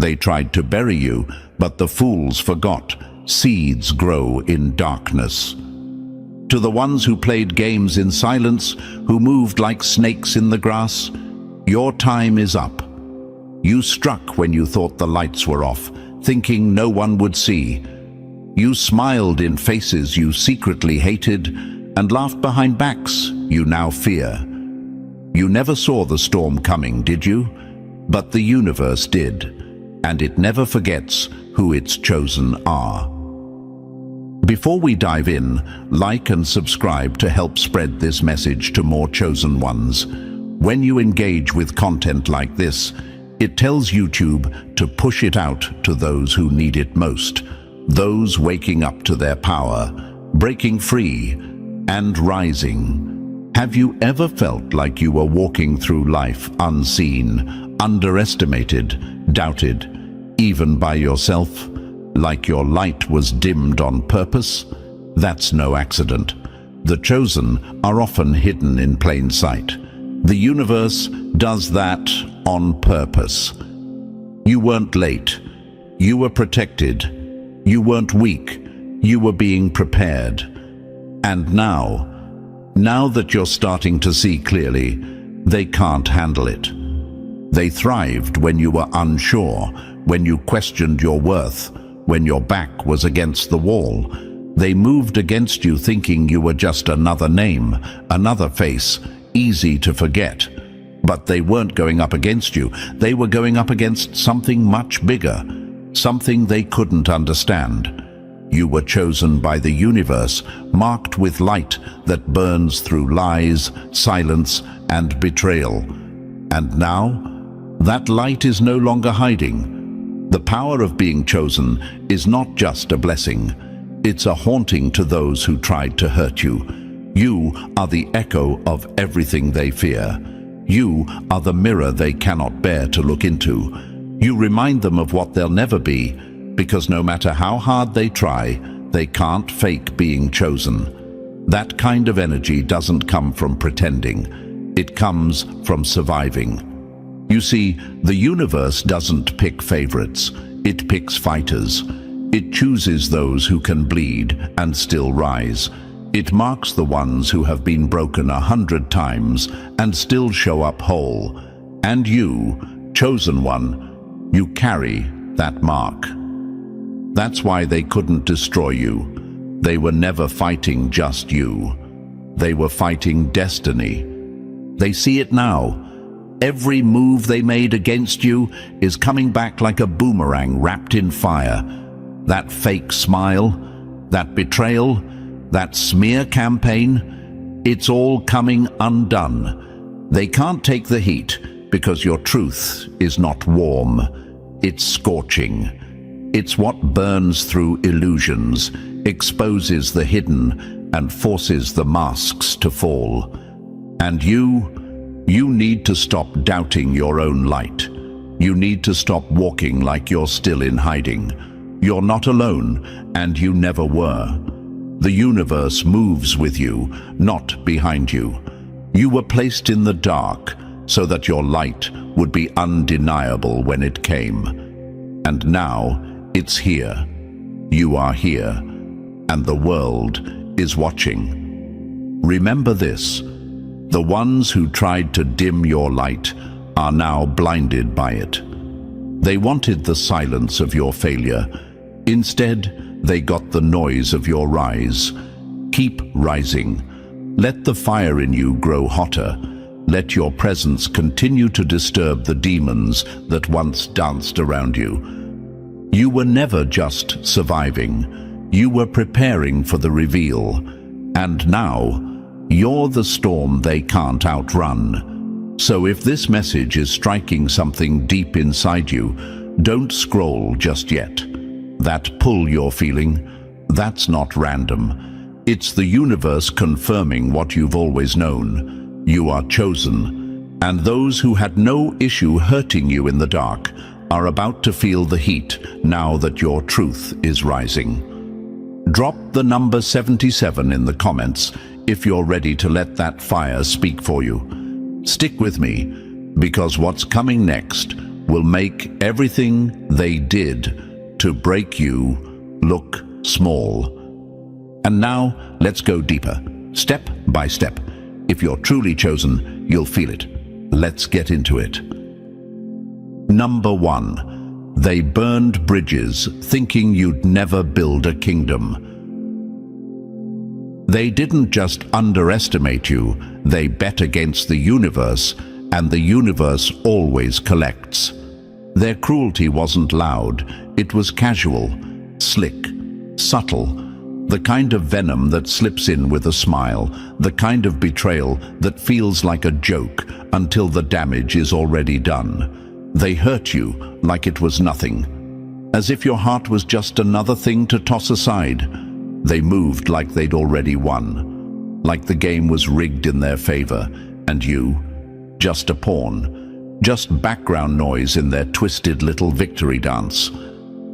They tried to bury you, but the fools forgot. Seeds grow in darkness. To the ones who played games in silence, who moved like snakes in the grass, your time is up. You struck when you thought the lights were off, thinking no one would see. You smiled in faces you secretly hated and laughed behind backs you now fear. You never saw the storm coming, did you? But the universe did, and it never forgets who its chosen are. Before we dive in, like and subscribe to help spread this message to more chosen ones. When you engage with content like this, it tells YouTube to push it out to those who need it most, those waking up to their power, breaking free, and rising. Have you ever felt like you were walking through life unseen, underestimated, doubted, even by yourself? Like your light was dimmed on purpose? That's no accident. The chosen are often hidden in plain sight. The universe does that on purpose. You weren't late. You were protected. You weren't weak. You were being prepared. And now that you're starting to see clearly, they can't handle it. They thrived when you were unsure, when you questioned your worth, when your back was against the wall. They moved against you thinking you were just another name, another face, easy to forget. But they weren't going up against you. They were going up against something much bigger, something they couldn't understand. You were chosen by the universe, marked with light that burns through lies, silence, and betrayal. And now, that light is no longer hiding. The power of being chosen is not just a blessing. It's a haunting to those who tried to hurt you. You are the echo of everything they fear. You are the mirror they cannot bear to look into. You remind them of what they'll never be, because no matter how hard they try, they can't fake being chosen. That kind of energy doesn't come from pretending. It comes from surviving. You see, the universe doesn't pick favorites. It picks fighters. It chooses those who can bleed and still rise. It marks the ones who have been broken 100 times and still show up whole. And you, chosen one, you carry that mark. That's why they couldn't destroy you. They were never fighting just you. They were fighting destiny. They see it now. Every move they made against you is coming back like a boomerang wrapped in fire. That fake smile, that betrayal, that smear campaign, it's all coming undone. They can't take the heat because your truth is not warm. It's scorching. It's what burns through illusions, exposes the hidden, and forces the masks to fall. And you need to stop doubting your own light. You need to stop walking like you're still in hiding. You're not alone, and you never were. The universe moves with you, not behind you. You were placed in the dark so that your light would be undeniable when it came. And now it's here. You are here, and the world is watching. Remember this: the ones who tried to dim your light are now blinded by it. They wanted the silence of your failure. Instead, they got the noise of your rise. Keep rising. Let the fire in you grow hotter. Let your presence continue to disturb the demons that once danced around you. You were never just surviving. You were preparing for the reveal. And now, you're the storm they can't outrun. So if this message is striking something deep inside you, don't scroll just yet. That pull you're feeling, that's not random. It's the universe confirming what you've always known. You are chosen, and those who had no issue hurting you in the dark are about to feel the heat now that your truth is rising. Drop the number 77 in the comments if you're ready to let that fire speak for you. Stick with me, because what's coming next will make everything they did to break you look small. And now, let's go deeper, step by step. If you're truly chosen, you'll feel it. Let's get into it. Number 1. They burned bridges, thinking you'd never build a kingdom. They didn't just underestimate you, they bet against the universe, and the universe always collects. Their cruelty wasn't loud, it was casual, slick, subtle, the kind of venom that slips in with a smile, the kind of betrayal that feels like a joke until the damage is already done. They hurt you like it was nothing, as if your heart was just another thing to toss aside. They moved like they'd already won, like the game was rigged in their favor, and you, just a pawn, just background noise in their twisted little victory dance.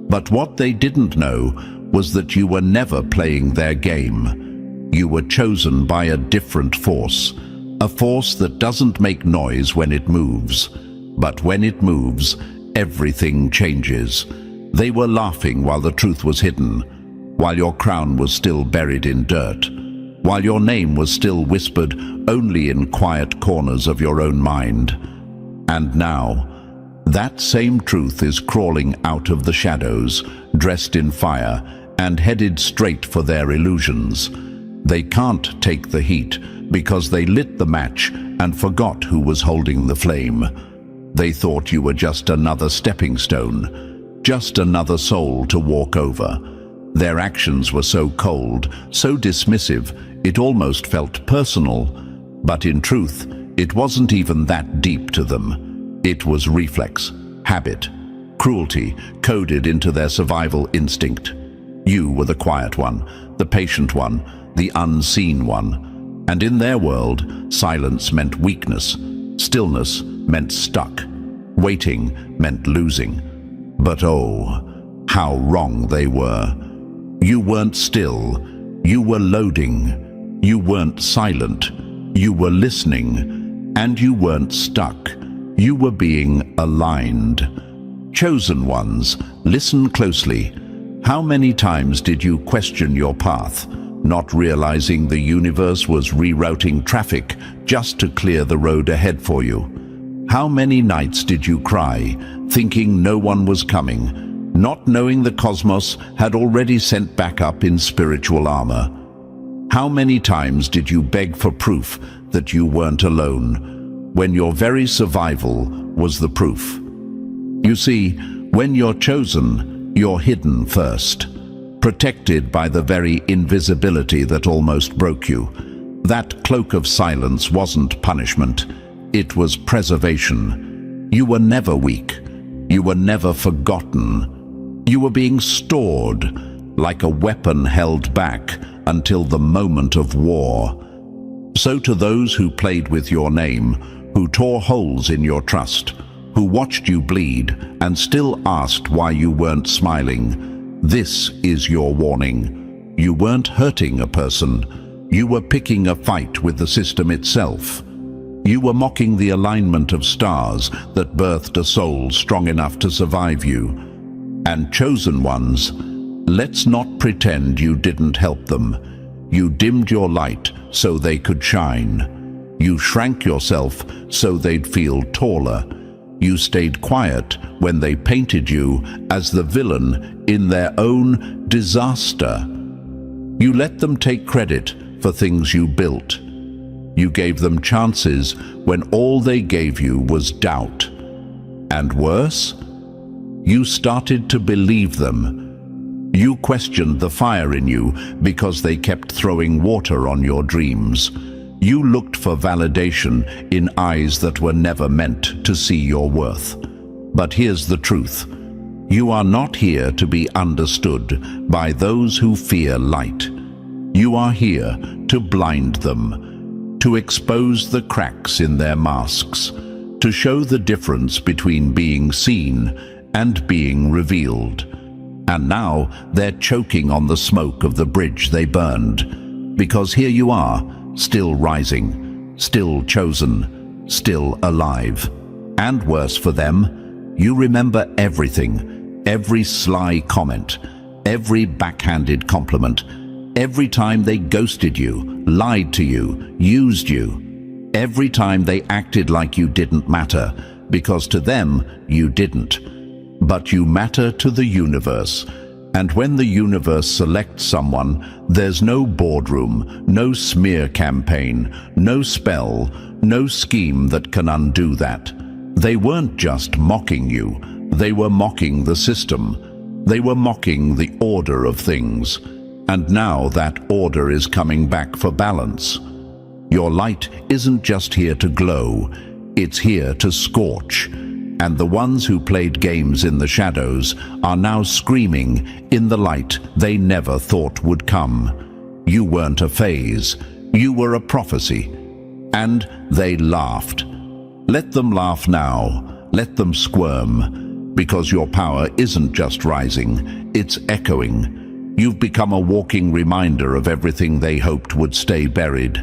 But what they didn't know was that you were never playing their game. You were chosen by a different force, a force that doesn't make noise when it moves. But when it moves, everything changes. They were laughing while the truth was hidden, while your crown was still buried in dirt, while your name was still whispered only in quiet corners of your own mind. And now, that same truth is crawling out of the shadows, dressed in fire, and headed straight for their illusions. They can't take the heat because they lit the match and forgot who was holding the flame. They thought you were just another stepping stone, just another soul to walk over. Their actions were so cold, so dismissive, it almost felt personal. But in truth, it wasn't even that deep to them. It was reflex, habit, cruelty coded into their survival instinct. You were the quiet one, the patient one, the unseen one. And in their world, silence meant weakness, stillness meant stuck, waiting meant losing. But oh, how wrong they were. You weren't still, you were loading. You weren't silent, you were listening. And you weren't stuck, you were being aligned. Chosen ones, listen closely. How many times did you question your path, not realizing the universe was rerouting traffic just to clear the road ahead for you? How many nights did you cry, thinking no one was coming, not knowing the cosmos had already sent backup in spiritual armor? How many times did you beg for proof that you weren't alone, when your very survival was the proof? You see, when you're chosen, you're hidden first, protected by the very invisibility that almost broke you. That cloak of silence wasn't punishment, it was preservation. You were never weak, you were never forgotten. You were being stored, like a weapon held back until the moment of war. So to those who played with your name, who tore holes in your trust, who watched you bleed and still asked why you weren't smiling, this is your warning. You weren't hurting a person. You were picking a fight with the system itself. You were mocking the alignment of stars that birthed a soul strong enough to survive you. And chosen ones, let's not pretend you didn't help them. You dimmed your light so they could shine. You shrank yourself so they'd feel taller. You stayed quiet when they painted you as the villain in their own disaster. You let them take credit for things you built. You gave them chances when all they gave you was doubt. And worse, you started to believe them. You questioned the fire in you because they kept throwing water on your dreams. You looked for validation in eyes that were never meant to see your worth. But here's the truth. You are not here to be understood by those who fear light. You are here to blind them, to expose the cracks in their masks, to show the difference between being seen and being revealed. And now they're choking on the smoke of the bridge they burned, because here you are, still rising, still chosen, still alive. And worse for them, You remember everything, every sly comment, every backhanded compliment, every time they ghosted you, lied to you, used you, every time they acted like you didn't matter, because to them you didn't. But you matter to the universe. And when the universe selects someone, there's no boardroom, no smear campaign, no spell, no scheme that can undo that. They weren't just mocking you, they were mocking the system. They were mocking the order of things. And now that order is coming back for balance. Your light isn't just here to glow, it's here to scorch. And the ones who played games in the shadows are now screaming in the light they never thought would come. You weren't a phase, you were a prophecy. And they laughed. Let them laugh now, let them squirm, because your power isn't just rising, it's echoing. You've become a walking reminder of everything they hoped would stay buried.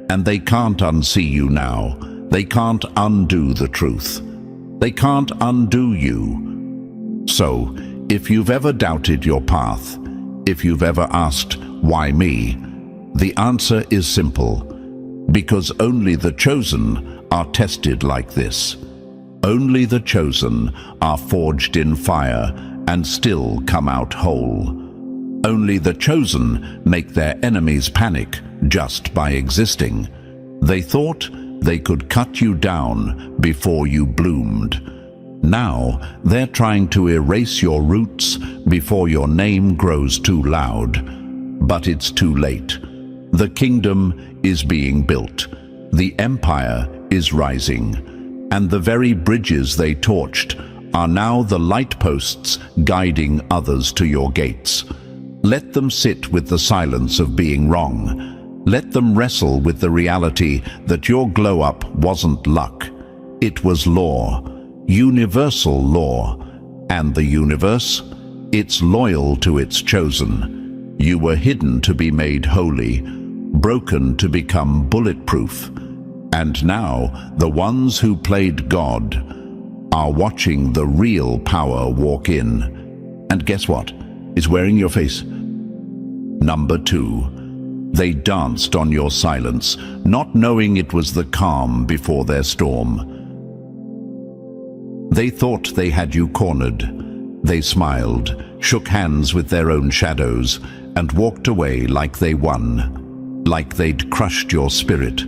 And they can't unsee you now, they can't undo the truth. They can't undo you. So, if you've ever doubted your path, if you've ever asked, why me? The answer is simple. Because only the chosen are tested like this. Only the chosen are forged in fire and still come out whole. Only the chosen make their enemies panic just by existing. They thought they could cut you down before you bloomed. Now they're trying to erase your roots before your name grows too loud. But it's too late. The kingdom is being built. The empire is rising. And the very bridges they torched are now the light posts guiding others to your gates. Let them sit with the silence of being wrong. Let them wrestle with the reality that your glow-up wasn't luck. It was law, universal law. And the universe? It's loyal to its chosen. You were hidden to be made holy, broken to become bulletproof. And now, the ones who played God are watching the real power walk in. And guess what? It's wearing your face. Number 2. They danced on your silence, not knowing it was the calm before their storm. They thought they had you cornered. They smiled, shook hands with their own shadows, and walked away like they won, like they'd crushed your spirit,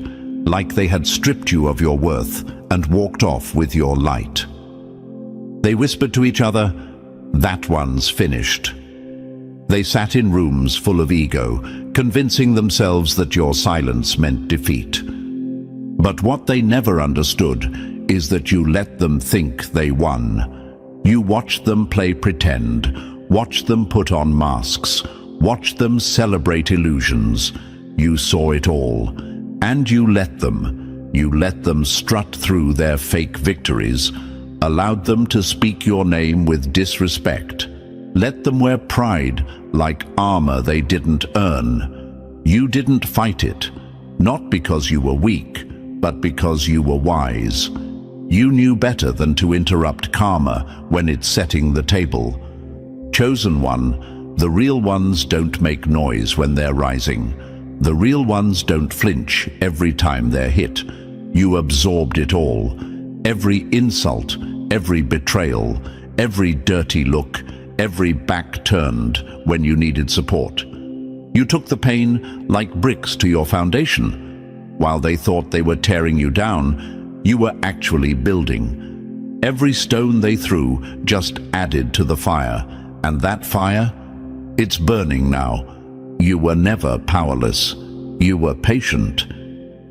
like they had stripped you of your worth and walked off with your light. They whispered to each other, "That one's finished." They sat in rooms full of ego, convincing themselves that your silence meant defeat. But what they never understood is that you let them think they won. You watched them play pretend, watched them put on masks, watched them celebrate illusions. You saw it all, and you let them. You let them strut through their fake victories, allowed them to speak your name with disrespect. Let them wear pride like armor they didn't earn. You didn't fight it, not because you were weak, but because you were wise. You knew better than to interrupt karma when it's setting the table. Chosen one, the real ones don't make noise when they're rising. The real ones don't flinch every time they're hit. You absorbed it all. Every insult, every betrayal, every dirty look, every back turned when you needed support. You took the pain like bricks to your foundation. While they thought they were tearing you down, you were actually building. Every stone they threw just added to the fire, and that fire, it's burning now. You were never powerless. You were patient.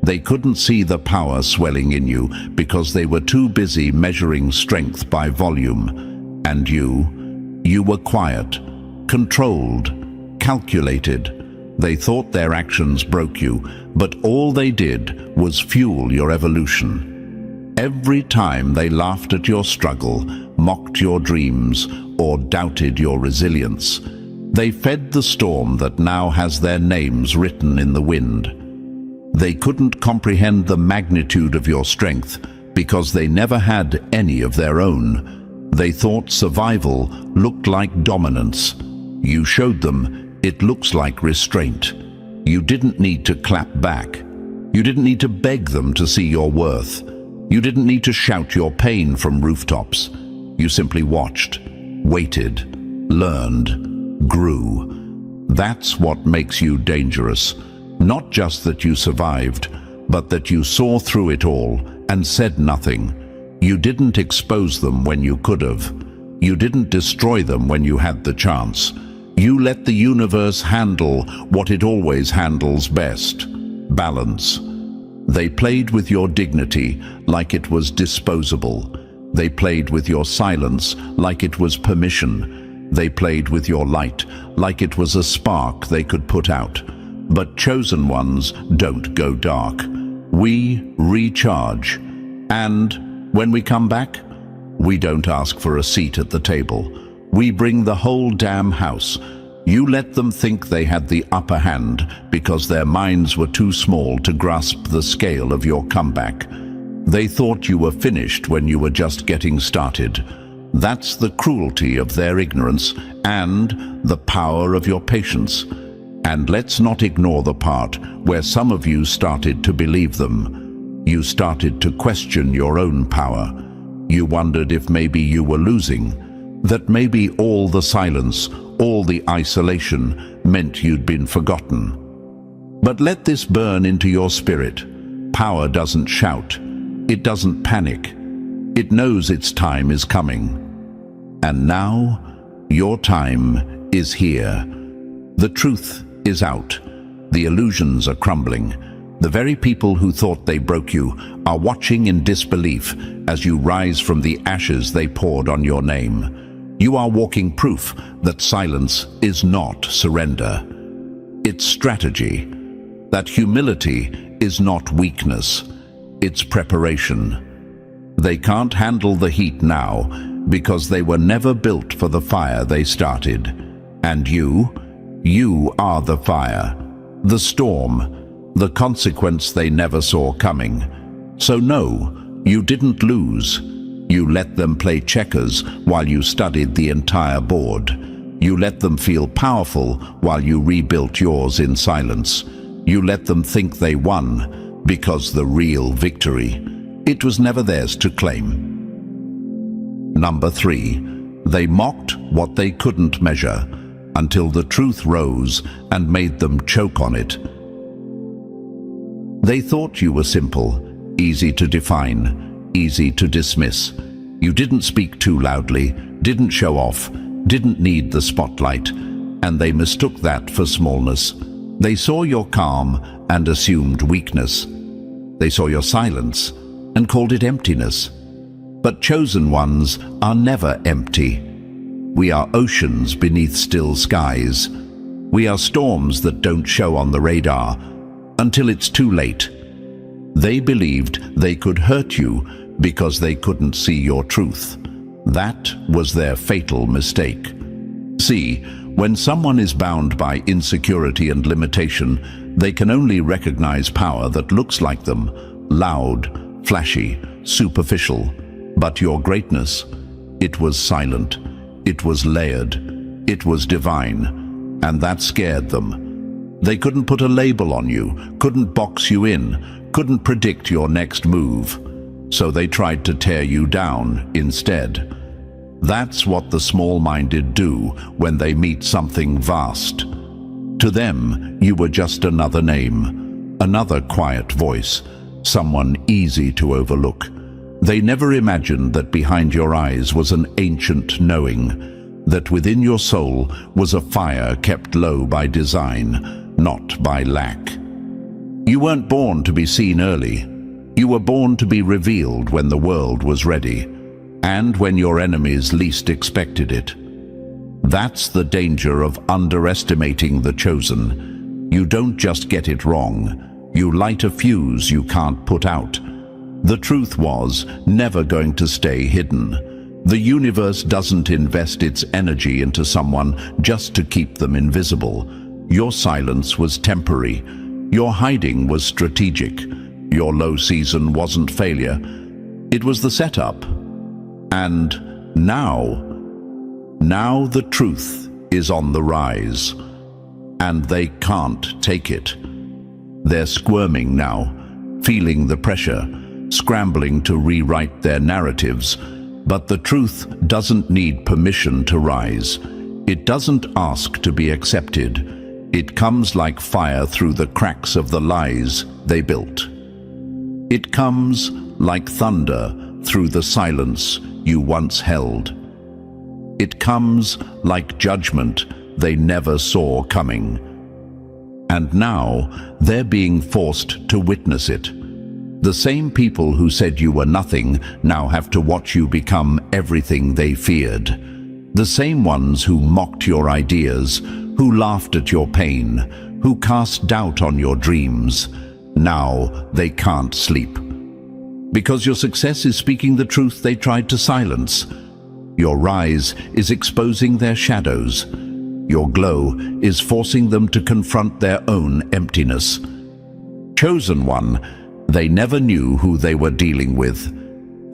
They couldn't see the power swelling in you because they were too busy measuring strength by volume. And you were quiet, controlled, calculated. They thought their actions broke you, but all they did was fuel your evolution. Every time they laughed at your struggle, mocked your dreams, or doubted your resilience, they fed the storm that now has their names written in the wind. They couldn't comprehend the magnitude of your strength because they never had any of their own. They thought survival looked like dominance. You showed them it looks like restraint. You didn't need to clap back. You didn't need to beg them to see your worth. You didn't need to shout your pain from rooftops. You simply watched, waited, learned, grew. That's what makes you dangerous. Not just that you survived, but that you saw through it all and said nothing. You didn't expose them when you could have. You didn't destroy them when you had the chance. You let the universe handle what it always handles best: balance. They played with your dignity like it was disposable. They played with your silence like it was permission. They played with your light like it was a spark they could put out. But chosen ones don't go dark. We recharge. And when we come back, we don't ask for a seat at the table. We bring the whole damn house. You let them think they had the upper hand because their minds were too small to grasp the scale of your comeback. They thought you were finished when you were just getting started. That's the cruelty of their ignorance and the power of your patience. And let's not ignore the part where some of you started to believe them. You started to question your own power. You wondered if maybe you were losing, that maybe all the silence, all the isolation meant you'd been forgotten. But let this burn into your spirit. Power doesn't shout. It doesn't panic. It knows its time is coming. And now, your time is here. The truth is out. The illusions are crumbling. The very people who thought they broke you are watching in disbelief as you rise from the ashes they poured on your name. You are walking proof that silence is not surrender. It's strategy. That humility is not weakness. It's preparation. They can't handle the heat now because they were never built for the fire they started. And you are the fire, the storm, the consequence they never saw coming. So no, you didn't lose. You let them play checkers while you studied the entire board. You let them feel powerful while you rebuilt yours in silence. You let them think they won because the real victory, it was never theirs to claim. Number 3, they mocked what they couldn't measure until the truth rose and made them choke on it. They thought you were simple, easy to define, easy to dismiss. You didn't speak too loudly, didn't show off, didn't need the spotlight, and they mistook that for smallness. They saw your calm and assumed weakness. They saw your silence and called it emptiness. But chosen ones are never empty. We are oceans beneath still skies. We are storms that don't show on the radar until it's too late. They believed they could hurt you because they couldn't see your truth. That was their fatal mistake. See, when someone is bound by insecurity and limitation, they can only recognize power that looks like them, loud, flashy, superficial. But your greatness, it was silent, it was layered, it was divine, and that scared them. They couldn't put a label on you, couldn't box you in, couldn't predict your next move. So they tried to tear you down instead. That's what the small-minded do when they meet something vast. To them, you were just another name, another quiet voice, someone easy to overlook. They never imagined that behind your eyes was an ancient knowing, that within your soul was a fire kept low by design, not by lack. You weren't born to be seen early. You were born to be revealed when the world was ready, and when your enemies least expected it. That's the danger of underestimating the chosen. You don't just get it wrong, you light a fuse you can't put out. The truth was never going to stay hidden. The universe doesn't invest its energy into someone just to keep them invisible. Your silence was temporary. Your hiding was strategic. Your low season wasn't failure. It was the setup. And Now the truth is on the rise, and they can't take it. They're squirming now, feeling the pressure, scrambling to rewrite their narratives. But the truth doesn't need permission to rise. It doesn't ask to be accepted. It comes like fire through the cracks of the lies they built. It comes like thunder through the silence you once held. It comes like judgment they never saw coming. And now they're being forced to witness it. The same people who said you were nothing now have to watch you become everything they feared. The same ones who mocked your ideas, who laughed at your pain, who cast doubt on your dreams. Now they can't sleep. Because your success is speaking the truth they tried to silence. Your rise is exposing their shadows. Your glow is forcing them to confront their own emptiness. Chosen one, they never knew who they were dealing with.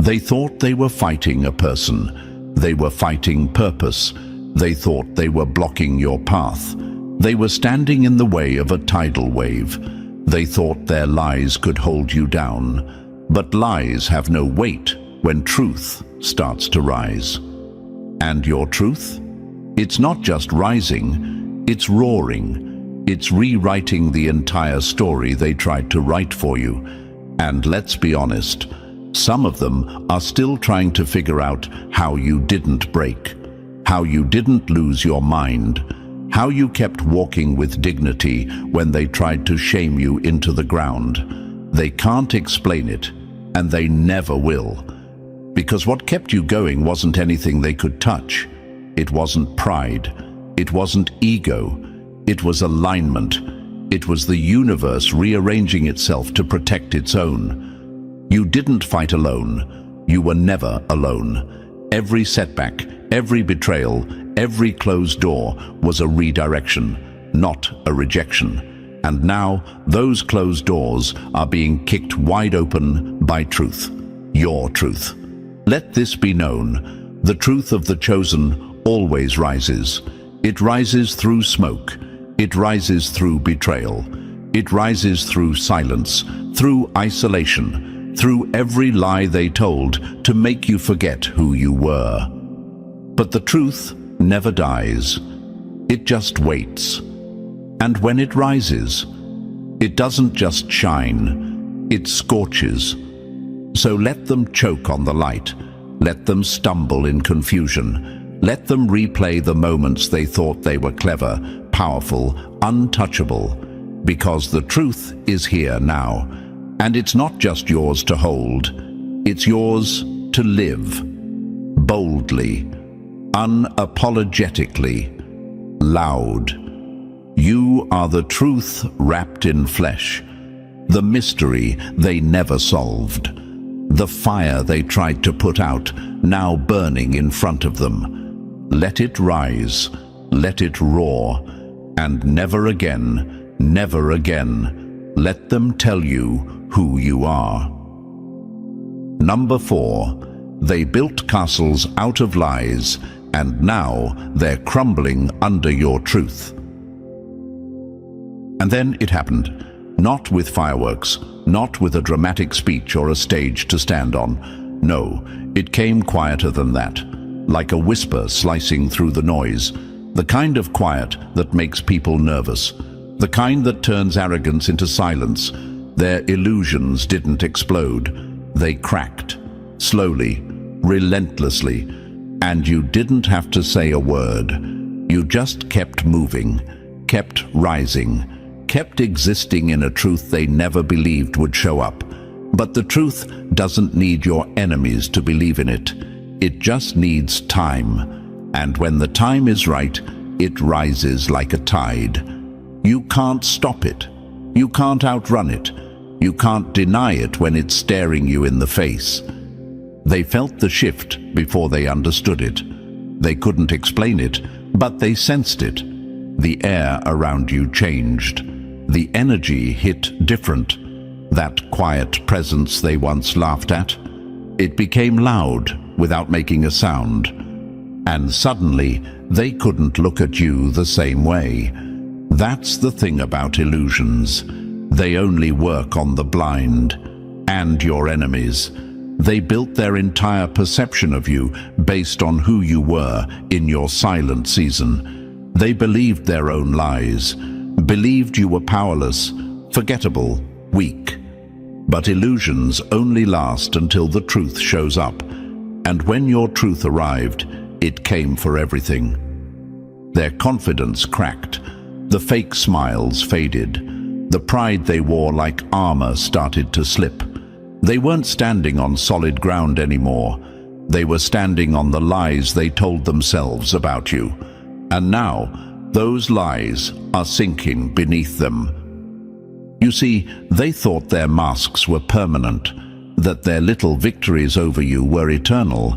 They thought they were fighting a person. They were fighting purpose. They thought they were blocking your path. They were standing in the way of a tidal wave. They thought their lies could hold you down. But lies have no weight when truth starts to rise. And your truth? It's not just rising, it's roaring. It's rewriting the entire story they tried to write for you. And let's be honest, some of them are still trying to figure out how you didn't break, how you didn't lose your mind, how you kept walking with dignity when they tried to shame you into the ground. They can't explain it, and they never will. Because what kept you going wasn't anything they could touch. It wasn't pride. It wasn't ego. It was alignment. It was the universe rearranging itself to protect its own. You didn't fight alone. You were never alone. Every setback, every betrayal, every closed door was a redirection, not a rejection. And now those closed doors are being kicked wide open by truth. Your truth. Let this be known. The truth of the chosen always rises. It rises through smoke. It rises through betrayal. It rises through silence, through isolation, through every lie they told to make you forget who you were. But the truth never dies. It just waits. And when it rises, it doesn't just shine, it scorches. So let them choke on the light. Let them stumble in confusion. Let them replay the moments they thought they were clever, powerful, untouchable. Because the truth is here now. And it's not just yours to hold. It's yours to live. Boldly. Unapologetically. Loud. You are the truth wrapped in flesh. The mystery they never solved. The fire they tried to put out, now burning in front of them. Let it rise, let it roar, and never again, let them tell you who you are. Number 4, they built castles out of lies, and now they're crumbling under your truth. And then it happened. Not with fireworks, not with a dramatic speech or a stage to stand on. No, it came quieter than that, like a whisper slicing through the noise, the kind of quiet that makes people nervous, the kind that turns arrogance into silence. Their illusions didn't explode. They cracked, slowly, relentlessly, and you didn't have to say a word. You just kept moving, kept rising, kept existing in a truth they never believed would show up. But the truth doesn't need your enemies to believe in it. It just needs time. And when the time is right, it rises like a tide. You can't stop it. You can't outrun it. You can't deny it when it's staring you in the face. They felt the shift before they understood it. They couldn't explain it, but they sensed it. The air around you changed. The energy hit different. That quiet presence they once laughed at, it became loud, without making a sound. And suddenly, they couldn't look at you the same way. That's the thing about illusions. They only work on the blind and your enemies. They built their entire perception of you based on who you were in your silent season. They believed their own lies, believed you were powerless, forgettable, weak. But illusions only last until the truth shows up. And when your truth arrived, it came for everything. Their confidence cracked. The fake smiles faded. The pride they wore like armor started to slip. They weren't standing on solid ground anymore. They were standing on the lies they told themselves about you. And now, those lies are sinking beneath them. You see, they thought their masks were permanent, that their little victories over you were eternal.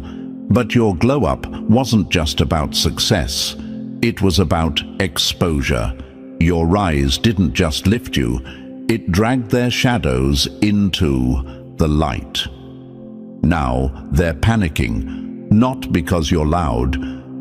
But your glow-up wasn't just about success. It was about exposure. Your rise didn't just lift you, it dragged their shadows into the light. Now they're panicking, not because you're loud,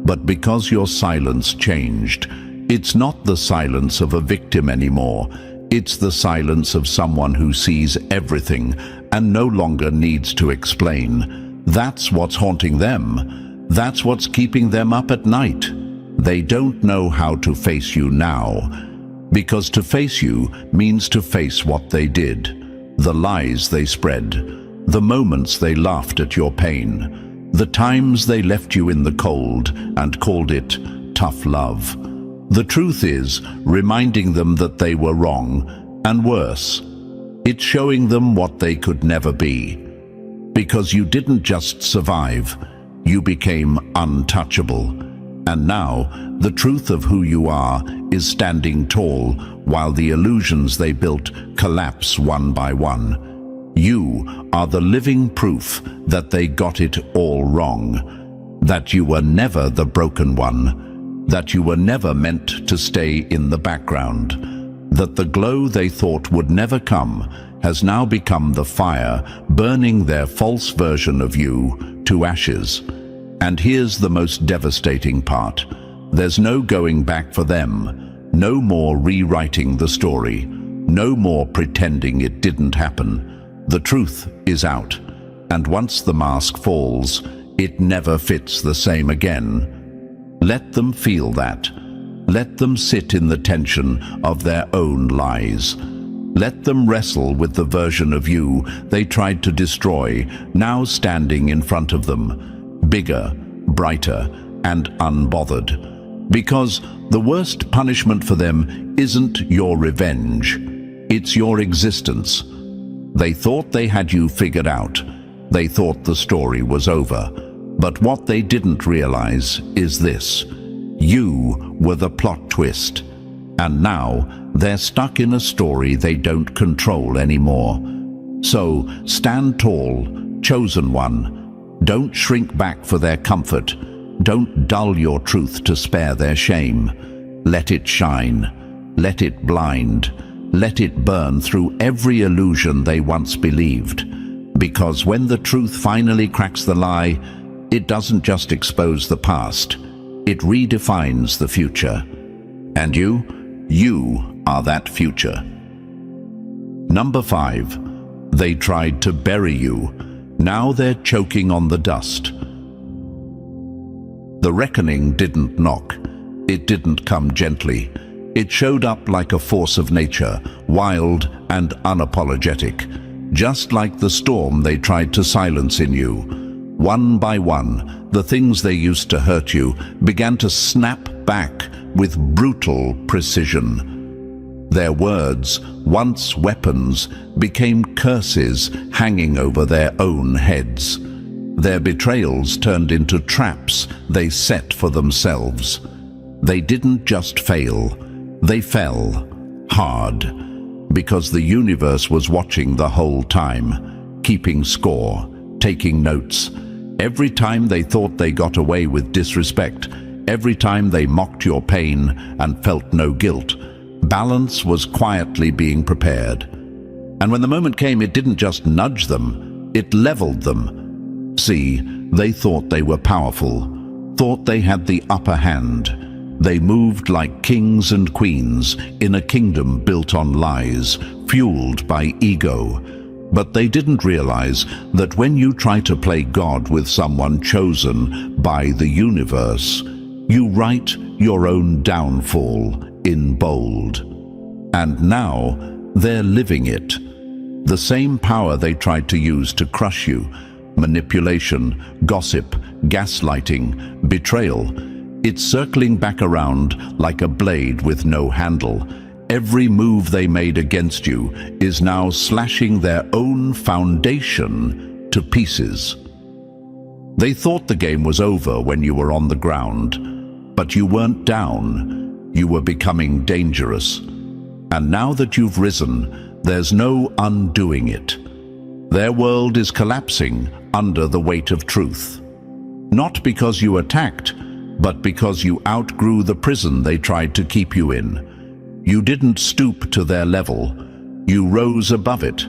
but because your silence changed. It's not the silence of a victim anymore. It's the silence of someone who sees everything and no longer needs to explain. That's what's haunting them. That's what's keeping them up at night. They don't know how to face you now, because to face you means to face what they did. The lies they spread, the moments they laughed at your pain, the times they left you in the cold and called it tough love. The truth is reminding them that they were wrong, and worse, it's showing them what they could never be. Because you didn't just survive, you became untouchable. And now, the truth of who you are is standing tall while the illusions they built collapse one by one. You are the living proof that they got it all wrong, that you were never the broken one, that you were never meant to stay in the background, that the glow they thought would never come has now become the fire burning their false version of you to ashes. And here's the most devastating part. There's no going back for them, no more rewriting the story, no more pretending it didn't happen. The truth is out, and once the mask falls, it never fits the same again. Let them feel that. Let them sit in the tension of their own lies. Let them wrestle with the version of you they tried to destroy, now standing in front of them, bigger, brighter, and unbothered. Because the worst punishment for them isn't your revenge, it's your existence. They thought they had you figured out. They thought the story was over. But what they didn't realize is this: you were the plot twist. And now they're stuck in a story they don't control anymore. So stand tall, chosen one. Don't shrink back for their comfort. Don't dull your truth to spare their shame. Let it shine. Let it blind. Let it burn through every illusion they once believed. Because when the truth finally cracks the lie, it doesn't just expose the past. It redefines the future. And you are that future. Number 5. They tried to bury you. Now they're choking on the dust. The reckoning didn't knock. It didn't come gently. It showed up like a force of nature, wild and unapologetic, just like the storm they tried to silence in you. One by one, the things they used to hurt you began to snap back with brutal precision. Their words, once weapons, became curses hanging over their own heads. Their betrayals turned into traps they set for themselves. They didn't just fail, they fell hard, because the universe was watching the whole time, keeping score, taking notes. Every time they thought they got away with disrespect, every time they mocked your pain and felt no guilt, balance was quietly being prepared. And when the moment came, it didn't just nudge them, it leveled them. See, They thought they were powerful, thought they had the upper hand. They moved like kings and queens in a kingdom built on lies, fueled by ego. But they didn't realize that when you try to play God with someone chosen by the universe, you write your own downfall in bold. And now they're living it. The same power they tried to use to crush you, manipulation, gossip, gaslighting, betrayal, it's circling back around like a blade with no handle. Every move they made against you is now slashing their own foundation to pieces. They thought the game was over when you were on the ground, but you weren't down. You were becoming dangerous. And now that you've risen, there's no undoing it. Their world is collapsing under the weight of truth. Not because you attacked, but because you outgrew the prison they tried to keep you in. You didn't stoop to their level. You rose above it.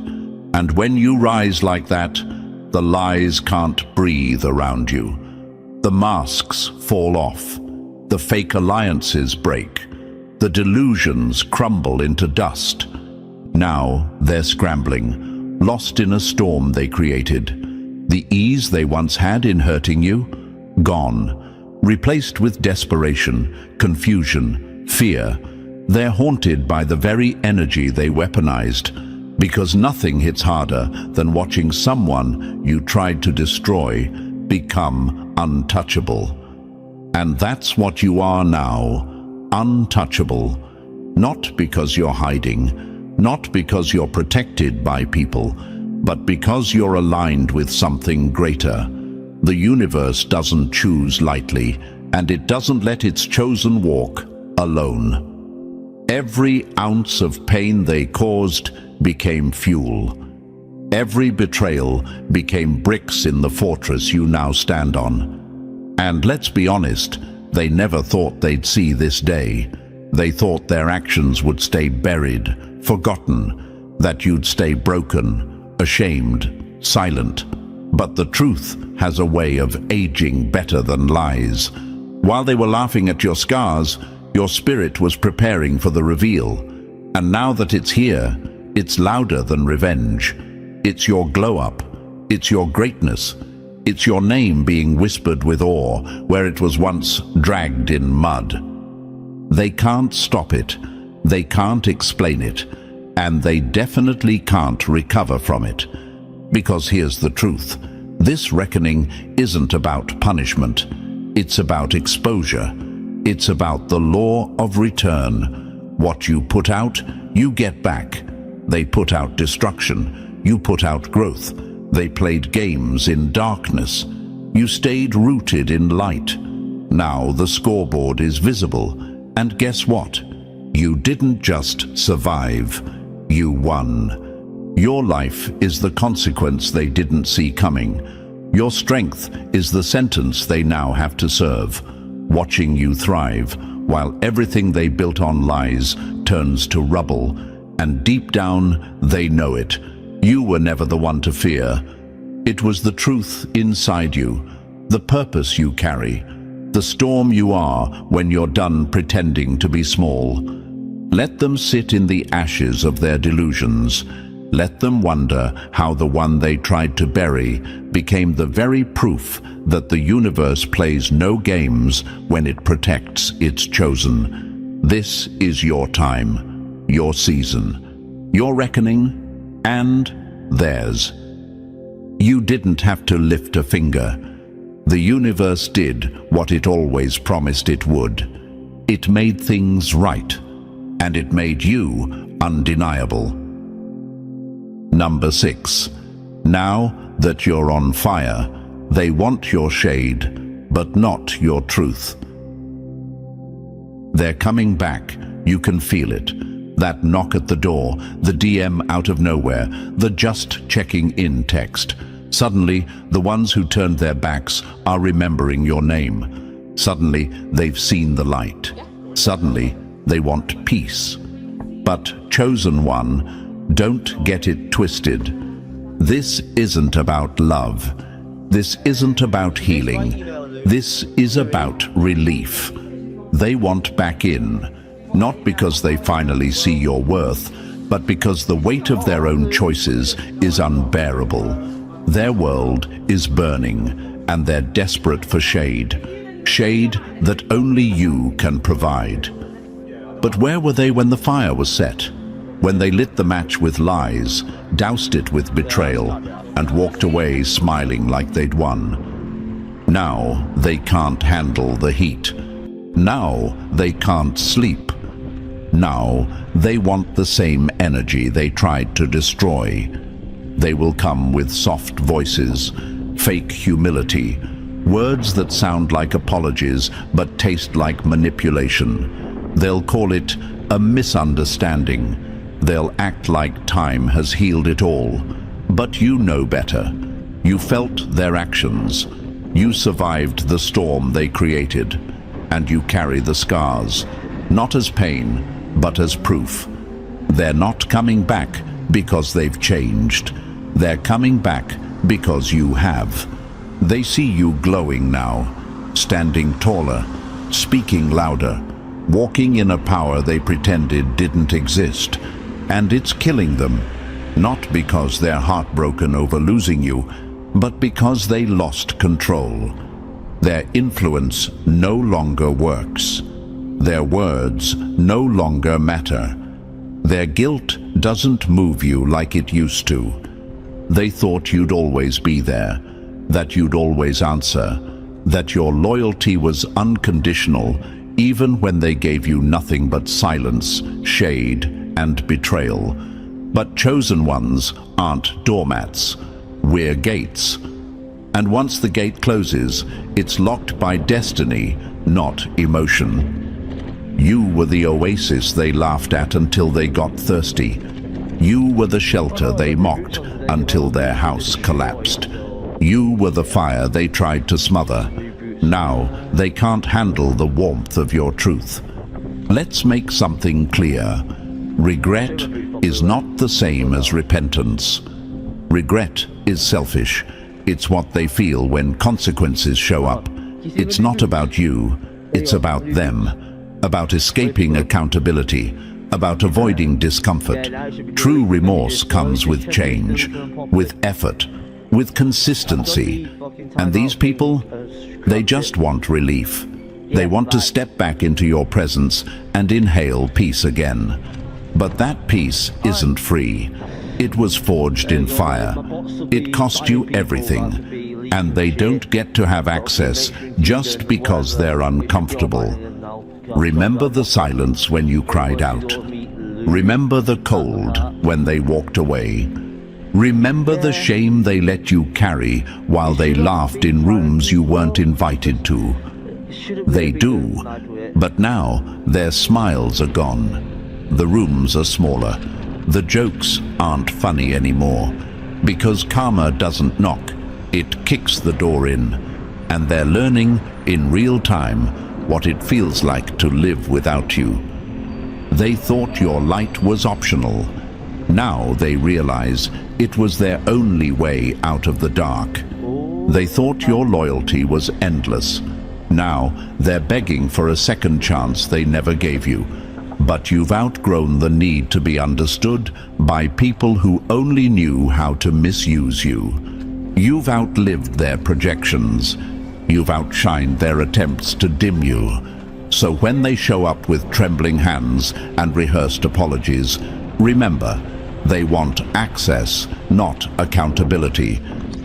And when you rise like that, the lies can't breathe around you. The masks fall off. The fake alliances break. The delusions crumble into dust. Now they're scrambling, lost in a storm they created. The ease they once had in hurting you, gone. Replaced with desperation, confusion, fear. They're haunted by the very energy they weaponized, because nothing hits harder than watching someone you tried to destroy become untouchable. And that's what you are now, untouchable. Not because you're hiding, not because you're protected by people, but because you're aligned with something greater. The universe doesn't choose lightly, and it doesn't let its chosen walk alone. Every ounce of pain they caused became fuel. Every betrayal became bricks in the fortress you now stand on. And let's be honest, they never thought they'd see this day. They thought their actions would stay buried, forgotten, that you'd stay broken, ashamed, silent. But the truth has a way of aging better than lies. While they were laughing at your scars, your spirit was preparing for the reveal. And now that it's here, it's louder than revenge. It's your glow-up. It's your greatness. It's your name being whispered with awe where it was once dragged in mud. They can't stop it. They can't explain it. And they definitely can't recover from it. Because here's the truth. This reckoning isn't about punishment. It's about exposure. It's about the law of return. What you put out, you get back. They put out destruction. You put out growth. They played games in darkness. You stayed rooted in light. Now the scoreboard is visible. And guess what? You didn't just survive. You won. Your life is the consequence they didn't see coming. Your strength is the sentence they now have to serve, watching you thrive, while everything they built on lies turns to rubble. And deep down, they know it. You were never the one to fear. It was the truth inside you, the purpose you carry, the storm you are when you're done pretending to be small. Let them sit in the ashes of their delusions. Let them wonder how the one they tried to bury became the very proof that the universe plays no games when it protects its chosen. This is your time, your season, your reckoning, and theirs. You didn't have to lift a finger. The universe did what it always promised it would. It made things right, and it made you undeniable. Number 6. Now that you're on fire, they want your shade, but not your truth. They're coming back. You can feel it. That knock at the door, the DM out of nowhere, the just checking in text. Suddenly, the ones who turned their backs are remembering your name. Suddenly, they've seen the light. Suddenly, they want peace. But, chosen one, don't get it twisted. This isn't about love. This isn't about healing. This is about relief. They want back in, not because they finally see your worth, but because the weight of their own choices is unbearable. Their world is burning, and they're desperate for shade. Shade that only you can provide. But where were they when the fire was set? When they lit the match with lies, doused it with betrayal, and walked away smiling like they'd won. Now they can't handle the heat. Now they can't sleep. Now they want the same energy they tried to destroy. They will come with soft voices, fake humility, words that sound like apologies but taste like manipulation. They'll call it a misunderstanding. They'll act like time has healed it all. But you know better. You felt their actions. You survived the storm they created. And you carry the scars, not as pain, but as proof. They're not coming back because they've changed. They're coming back because you have. They see you glowing now, standing taller, speaking louder, walking in a power they pretended didn't exist. And it's killing them, not because they're heartbroken over losing you, but because they lost control. Their influence no longer works. Their words no longer matter. Their guilt doesn't move you like it used to. They thought you'd always be there, that you'd always answer, that your loyalty was unconditional, even when they gave you nothing but silence, shade, and betrayal. But chosen ones aren't doormats. We're gates. And once the gate closes, it's locked by destiny, not emotion. You were the oasis they laughed at until they got thirsty. You were the shelter they mocked until their house collapsed. You were the fire they tried to smother. Now they can't handle the warmth of your truth. Let's make something clear. Regret is not the same as repentance. Regret is selfish. It's what they feel when consequences show up. It's not about you, it's about them, about escaping accountability, about avoiding discomfort. True remorse comes with change, with effort, with consistency. And these people, they just want relief. They want to step back into your presence and inhale peace again. But that peace isn't free. It was forged in fire. It cost you everything. And they don't get to have access just because they're uncomfortable. Remember the silence when you cried out. Remember the cold when they walked away. Remember the shame they let you carry while they laughed in rooms you weren't invited to. They do, but now their smiles are gone. The rooms are smaller. The jokes aren't funny anymore. Because karma doesn't knock, it kicks the door in. And they're learning in real time what it feels like to live without you. They thought your light was optional. Now they realize it was their only way out of the dark. They thought your loyalty was endless. Now they're begging for a second chance they never gave you. But you've outgrown the need to be understood by people who only knew how to misuse you. You've outlived their projections. You've outshined their attempts to dim you. So when they show up with trembling hands and rehearsed apologies, remember, they want access, not accountability.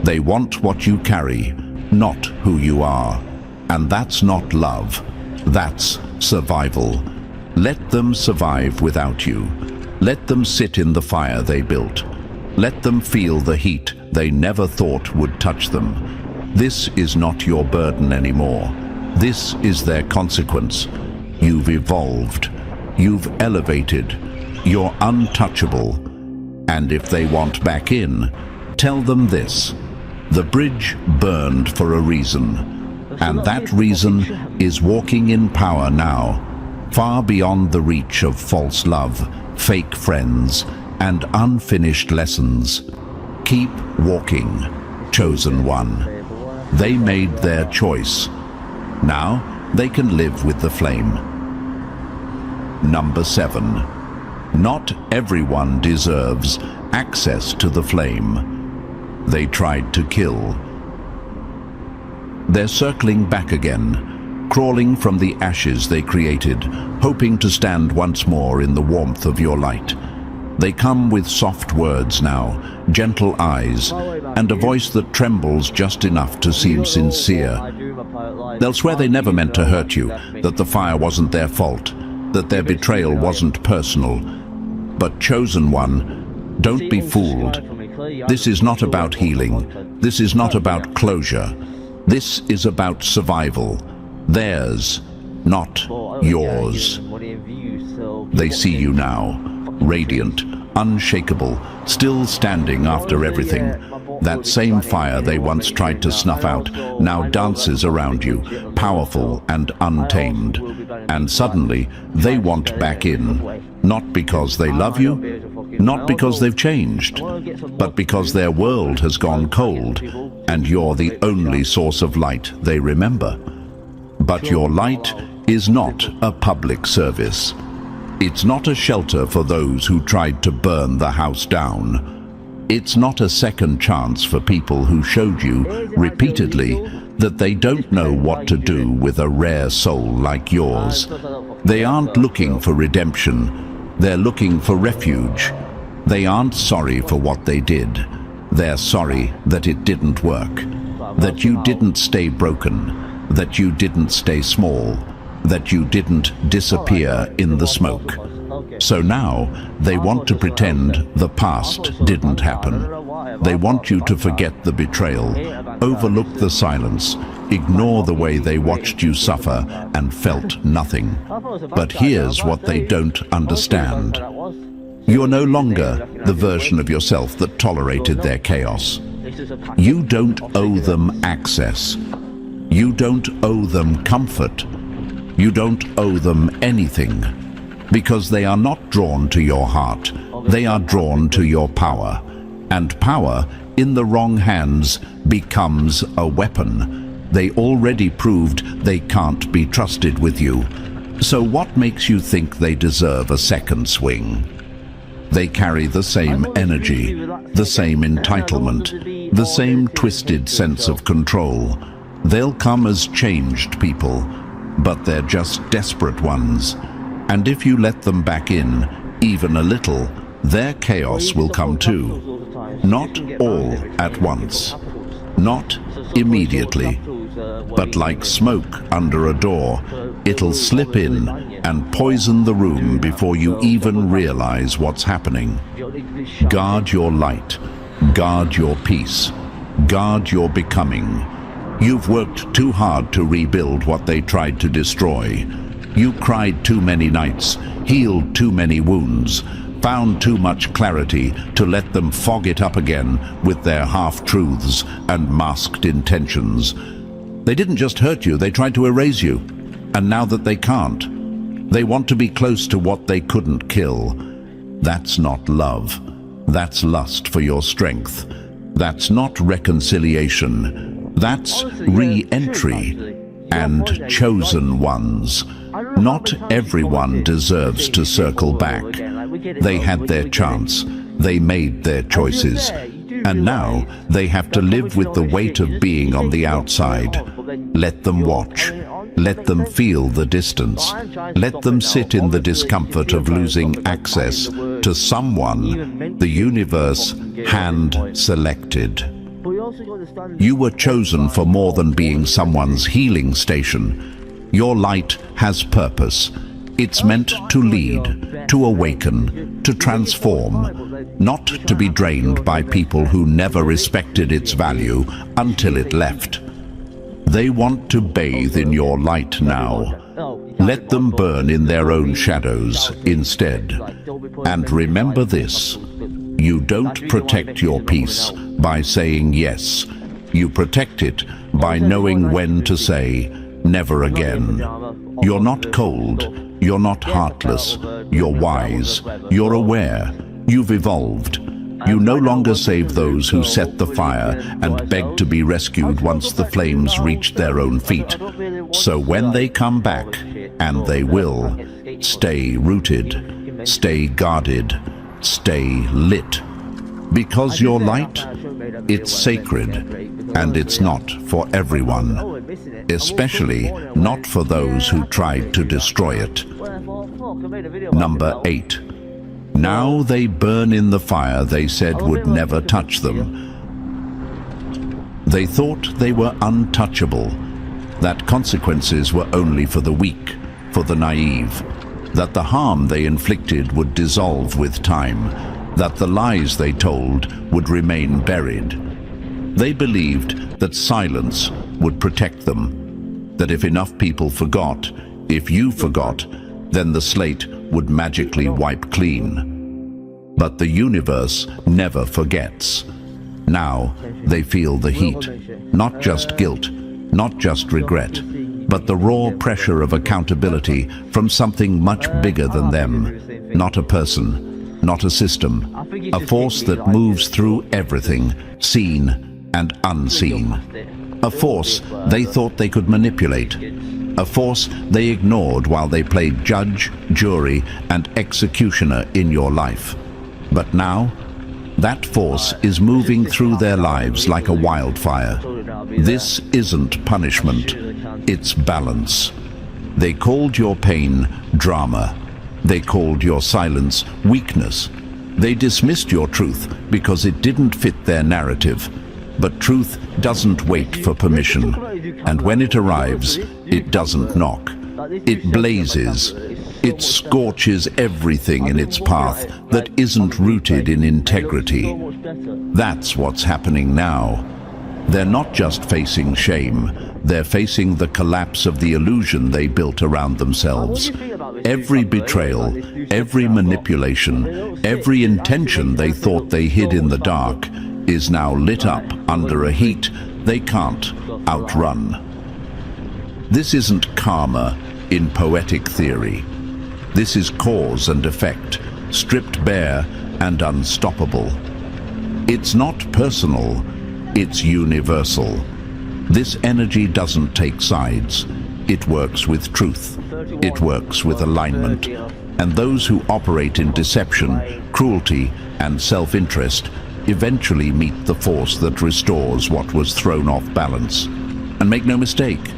They want what you carry, not who you are. And that's not love. That's survival. Let them survive without you. Let them sit in the fire they built. Let them feel the heat they never thought would touch them. This is not your burden anymore. This is their consequence. You've evolved. You've elevated. You're untouchable. And if they want back in, tell them this. The bridge burned for a reason. And that reason is walking in power now. Far beyond the reach of false love, fake friends, and unfinished lessons. Keep walking, chosen one. They made their choice. Now they can live with the flame. Number 7. Not everyone deserves access to the flame. They tried to kill. They're circling back again, crawling from the ashes they created, hoping to stand once more in the warmth of your light. They come with soft words now, gentle eyes, and a voice that trembles just enough to seem sincere. They'll swear they never meant to hurt you, that the fire wasn't their fault, that their betrayal wasn't personal. But chosen one, don't be fooled. This is not about healing. This is not about closure. This is about survival. Theirs, not yours. They see you now, radiant, unshakable, still standing after everything. That same fire they once tried to snuff out now dances around you, powerful and untamed. And suddenly, they want back in. Not because they love you, not because they've changed, but because their world has gone cold, and you're the only source of light they remember. But your light is not a public service. It's not a shelter for those who tried to burn the house down. It's not a second chance for people who showed you repeatedly that they don't know what to do with a rare soul like yours. They aren't looking for redemption. They're looking for refuge. They aren't sorry for what they did. They're sorry that it didn't work, that you didn't stay broken, that you didn't stay small, that you didn't disappear in the smoke. So now they want to pretend the past didn't happen. They want you to forget the betrayal, overlook the silence, ignore the way they watched you suffer and felt nothing. But here's what they don't understand. You're no longer the version of yourself that tolerated their chaos. You don't owe them access. You don't owe them comfort. You don't owe them anything. Because they are not drawn to your heart. They are drawn to your power. And power, in the wrong hands, becomes a weapon. They already proved they can't be trusted with you. So what makes you think they deserve a second swing? They carry the same energy, the same entitlement, the same twisted sense of control. They'll come as changed people, but they're just desperate ones. And if you let them back in, even a little, their chaos will come too. Not all at once, not immediately, but like smoke under a door, it'll slip in and poison the room before you even realize what's happening. Guard your light, guard your peace, guard your becoming. You've worked too hard to rebuild what they tried to destroy. You cried too many nights, healed too many wounds, found too much clarity to let them fog it up again with their half-truths and masked intentions. They didn't just hurt you, they tried to erase you. And now that they can't, they want to be close to what they couldn't kill. That's not love. That's lust for your strength. That's not reconciliation. That's re-entry. And chosen ones. Not everyone deserves to circle back. They had their chance. They made their choices. And now they have to live with the weight of being on the outside. Let them watch. Let them feel the distance. Let them sit in the discomfort of losing access to someone the universe hand-selected. You were chosen for more than being someone's healing station. Your light has purpose. It's meant to lead, to awaken, to transform, not to be drained by people who never respected its value until it left. They want to bathe in your light now. Let them burn in their own shadows instead. And remember this, you don't protect your peace by saying yes. You protect it by knowing when to say never again. You're not cold, you're not heartless, you're wise, you're aware, you've evolved. You no longer save those who set the fire and beg to be rescued once the flames reach their own feet. So when they come back, and they will, stay rooted, stay guarded, stay lit. Because your light, it's sacred, and it's not for everyone, especially not for those who tried to destroy it. Number 8. Now they burn in the fire they said would never touch them. They thought they were untouchable, that consequences were only for the weak, for the naive, that the harm they inflicted would dissolve with time, that the lies they told would remain buried. They believed that silence would protect them, that if enough people forgot, if you forgot, then the slate would magically wipe clean. But the universe never forgets. Now they feel the heat, not just guilt, not just regret, but the raw pressure of accountability from something much bigger than them. Not a person, not a system, a force that moves through everything, seen and unseen. A force they thought they could manipulate. A force they ignored while they played judge, jury, and executioner in your life. But now, that force is moving through their lives like a wildfire. This isn't punishment, it's balance. They called your pain drama. They called your silence weakness. They dismissed your truth because it didn't fit their narrative. But truth doesn't wait for permission, and when it arrives, it doesn't knock. It blazes. It scorches everything in its path that isn't rooted in integrity. That's what's happening now. They're not just facing shame, they're facing the collapse of the illusion they built around themselves. Every betrayal, every manipulation, every intention they thought they hid in the dark is now lit up under a heat they can't outrun. This isn't karma in poetic theory. This is cause and effect, stripped bare and unstoppable. It's not personal, it's universal. This energy doesn't take sides. It works with truth. It works with alignment. And those who operate in deception, cruelty, and self-interest eventually meet the force that restores what was thrown off balance. And make no mistake,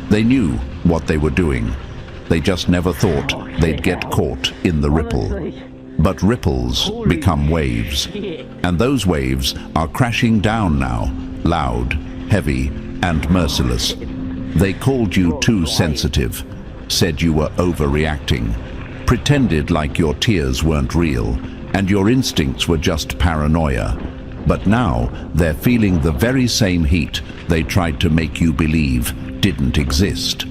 they knew what they were doing. They just never thought they'd get caught in the ripple. But ripples become waves, and those waves are crashing down now, loud, heavy, and merciless. They called you too sensitive, said you were overreacting, pretended like your tears weren't real, and your instincts were just paranoia. But now they're feeling the very same heat they tried to make you believe didn't exist.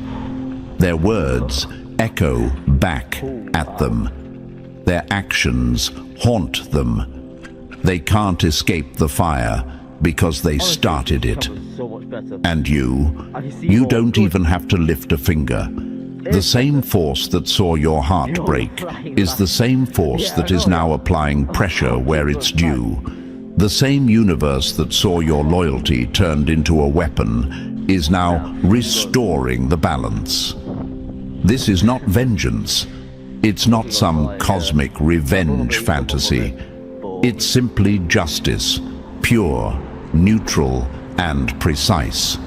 Their words echo back at them. Their actions haunt them. They can't escape the fire because they started it. And you don't even have to lift a finger. The same force that saw your heart break is the same force that is now applying pressure where it's due. The same universe that saw your loyalty turned into a weapon is now restoring the balance. This is not vengeance. It's not some cosmic revenge fantasy. It's simply justice, pure, neutral, and precise.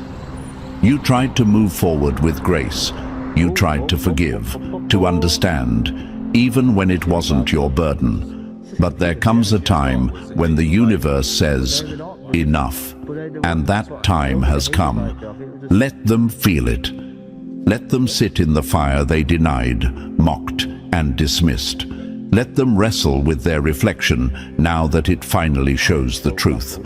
You tried to move forward with grace. You tried to forgive, to understand, even when it wasn't your burden. But there comes a time when the universe says, enough, and that time has come. Let them feel it. Let them sit in the fire they denied, mocked, and dismissed. Let them wrestle with their reflection now that it finally shows the truth.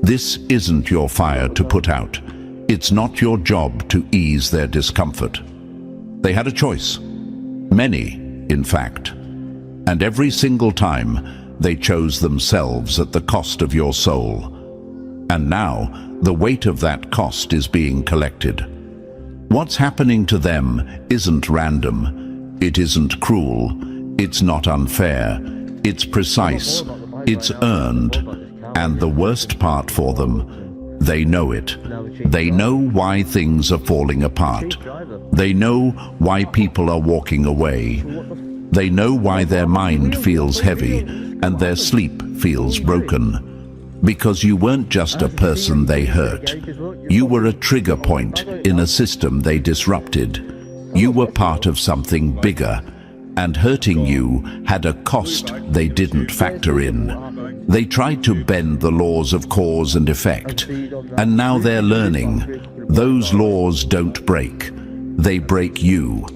This isn't your fire to put out. It's not your job to ease their discomfort. They had a choice. Many, in fact. And every single time, they chose themselves at the cost of your soul. And now, the weight of that cost is being collected. What's happening to them isn't random. It isn't cruel. It's not unfair. It's precise. It's earned, and the worst part for them, they know it. They know why things are falling apart. They know why people are walking away. They know why their mind feels heavy and their sleep feels broken. Because you weren't just a person they hurt. You were a trigger point in a system they disrupted. You were part of something bigger, and hurting you had a cost they didn't factor in. They tried to bend the laws of cause and effect, and now they're learning. Those laws don't break. They break you.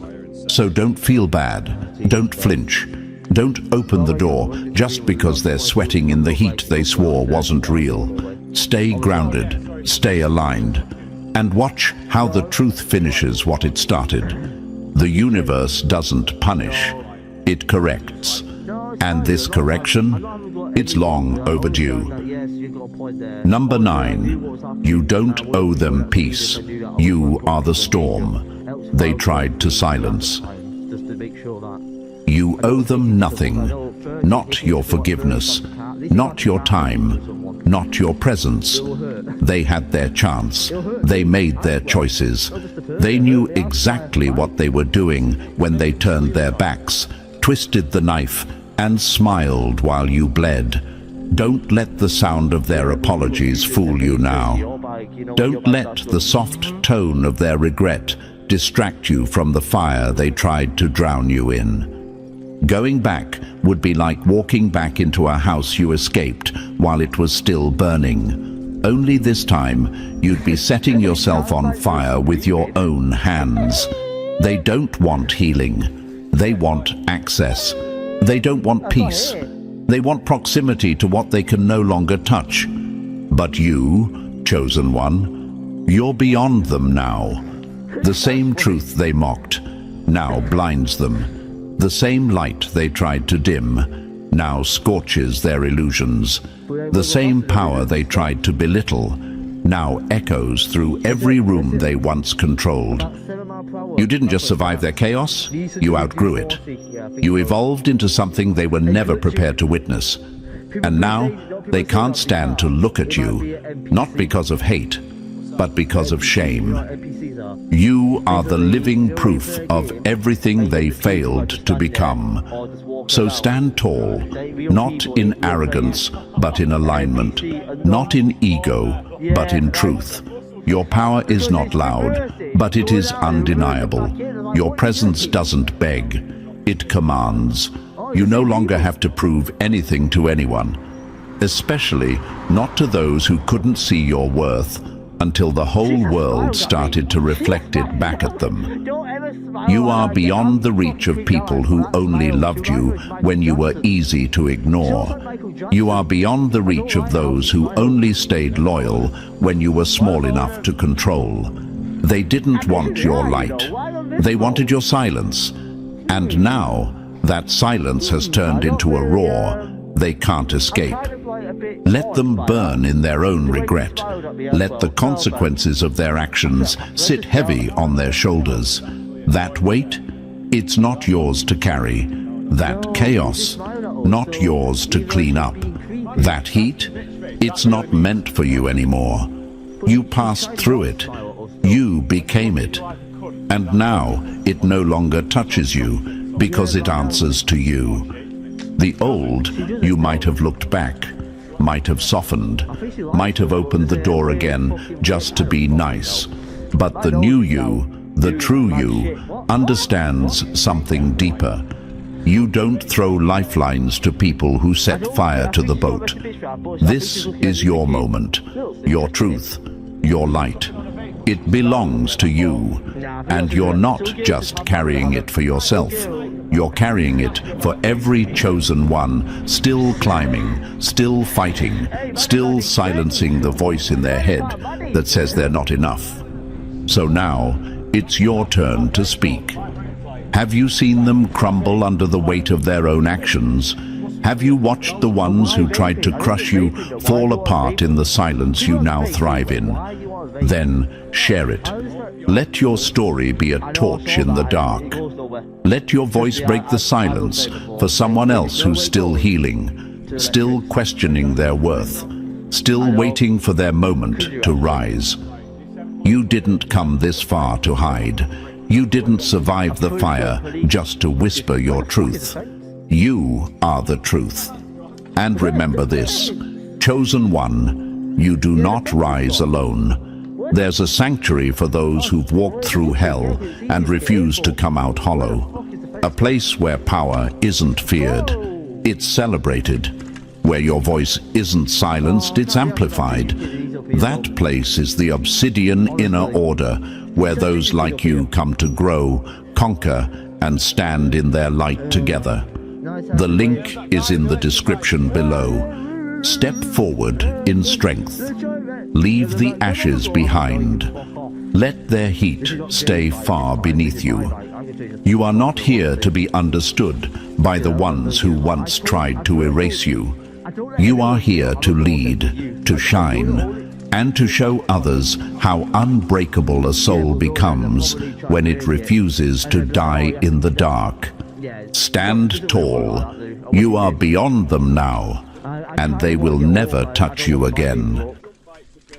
So don't feel bad. Don't flinch. Don't open the door just because they're sweating in the heat they swore wasn't real. Stay grounded, stay aligned, and watch how the truth finishes what it started. The universe doesn't punish, it corrects. And this correction, it's long overdue. Number 9, you don't owe them peace. You are the storm they tried to silence. You owe them nothing, not your forgiveness, not your time, not your presence. They had their chance. They made their choices. They knew exactly what they were doing when they turned their backs, twisted the knife, and smiled while you bled. Don't let the sound of their apologies fool you now. Don't let the soft tone of their regret distract you from the fire they tried to drown you in. Going back would be like walking back into a house you escaped while it was still burning. Only this time, you'd be setting yourself on fire with your own hands. They don't want healing. They want access. They don't want peace. They want proximity to what they can no longer touch. But you, chosen one, you're beyond them now. The same truth they mocked now blinds them. The same light they tried to dim now scorches their illusions. The same power they tried to belittle now echoes through every room they once controlled. You didn't just survive their chaos, you outgrew it. You evolved into something they were never prepared to witness. And now they can't stand to look at you, not because of hate, but because of shame. You are the living proof of everything they failed to become. So stand tall, not in arrogance, but in alignment, not in ego, but in truth. Your power is not loud, but it is undeniable. Your presence doesn't beg, it commands. You no longer have to prove anything to anyone, especially not to those who couldn't see your worth until the whole world started to reflect it back at them. You are beyond the reach of people who only loved you when you were easy to ignore. You are beyond the reach of those who only stayed loyal when you were small enough to control. They didn't want your light. They wanted your silence. And now, that silence has turned into a roar they can't escape. Let them burn in their own regret. Let the consequences of their actions sit heavy on their shoulders. That weight, it's not yours to carry. That chaos, not yours to clean up. That heat, it's not meant for you anymore. You passed through it. You became it. And now it no longer touches you because it answers to you. The old, you might have looked back, might have softened, might have opened the door again just to be nice. But the new you, the true you, understands something deeper. You don't throw lifelines to people who set fire to the boat. This is your moment, your truth, your light. It belongs to you, and you're not just carrying it for yourself. You're carrying it for every chosen one, still climbing, still fighting, still silencing the voice in their head that says they're not enough. So now, it's your turn to speak. Have you seen them crumble under the weight of their own actions? Have you watched the ones who tried to crush you fall apart in the silence you now thrive in? Then share it. Let your story be a torch in the dark. Let your voice break the silence for someone else who's still healing. still questioning their worth, still waiting for their moment to rise. You didn't come this far to hide. You didn't survive the fire just to whisper your truth. You are the truth. And remember this, chosen one, you do not rise alone. There's a sanctuary for those who've walked through hell and refused to come out hollow. A place where power isn't feared, it's celebrated. Where your voice isn't silenced, it's amplified. That place is the obsidian inner order, where those like you come to grow, conquer, and stand in their light together. The link is in the description below. Step forward in strength. Leave the ashes behind. Let their heat stay far beneath you. You are not here to be understood by the ones who once tried to erase you. You are here to lead, to shine, and to show others how unbreakable a soul becomes when it refuses to die in the dark. Stand tall. You are beyond them now, and they will never touch you again.